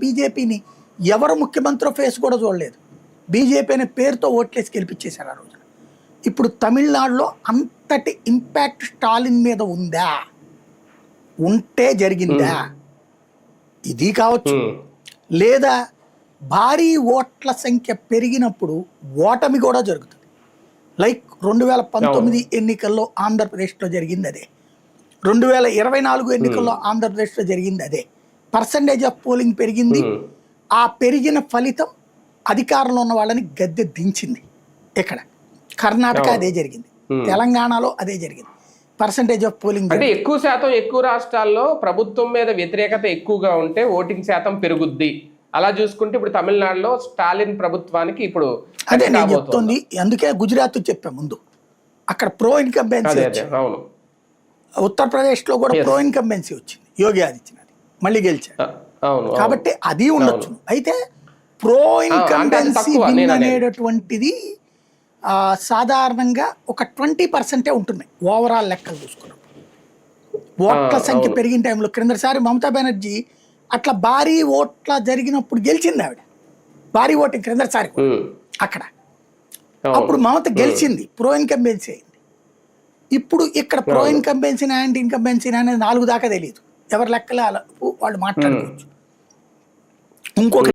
బీజేపీని ఎవరు ముఖ్యమంత్రి ఫేస్ కూడా చూడలేదు. బీజేపీ అనే పేరుతో ఓట్లేసి గెలిపించేశారు ఆ రోజున. ఇప్పుడు తమిళనాడులో అంతటి ఇంపాక్ట్ స్టాలిన్ మీద ఉందా, ఉంటే జరిగిందా ఇది కావచ్చు, లేదా భారీ ఓట్ల సంఖ్య పెరిగినప్పుడు ఓటమి కూడా జరుగుతుంది. లైక్ 2019 ఎన్నికల్లో ఆంధ్రప్రదేశ్లో జరిగింది అదే, 2024 ఎన్నికల్లో ఆంధ్రప్రదేశ్లో జరిగింది అదే. పర్సంటేజ్ ఆఫ్ పోలింగ్ పెరిగింది. ఆ పెరిగిన ఫలితం అధికారంలో ఉన్న వాళ్ళని గద్దె దించింది. ఇక్కడ కర్ణాటక అదే జరిగింది, తెలంగాణలో అదే జరిగింది. పర్సంటేజ్ ఆఫ్ పోలింగ్ అంటే ఎక్కువ శాతం ఎక్కువ రాష్ట్రాల్లో ప్రభుత్వం మీద వ్యతిరేకత ఎక్కువగా ఉంటే ఓటింగ్ శాతం పెరుగుద్ది. అలా చూసుకుంటే ఇప్పుడు తమిళనాడులో స్టాలిన్ ప్రభుత్వానికి ఇప్పుడు అదే నేను చెప్తుంది. అందుకే గుజరాత్ చెప్పా ముందు, అక్కడ ప్రో ఇన్కంబెన్సీ వచ్చింది. అవును, ఉత్తరప్రదేశ్లో కూడా ప్రో ఇన్కంబెన్సీ వచ్చింది, యోగి ఆదిత్యనాథ్ మళ్ళీ గెలిచారు. కాబట్టి అది ఉండొచ్చు. అయితే ప్రో ఇన్కంబెన్సీ అనేటటువంటిది సాధారణంగా ఒక 20% ఉంటున్నాయి ఓవరాల్ లెక్కలు చూసుకున్నప్పుడు. ఓట్ల సంఖ్య పెరిగిన టైంలో క్రిందసారి మమతా బెనర్జీ అట్లా భారీ ఓట్ల జరిగినప్పుడు గెలిచింది ఆవిడ, భారీ ఓటింగ్ క్రిందసారి అక్కడ. అప్పుడు మమత గెలిచింది, ప్రో ఇన్కంబెన్సీ అయింది. ఇప్పుడు ఇక్కడ ప్రో ఇన్కంబెన్సీ యాంటీ ఇన్కంబెన్సీ అనేది 4 దాకా తెలియదు, ఎవరి లెక్కలే వాళ్ళు మాట్లాడుకోవచ్చు. ఇంకొక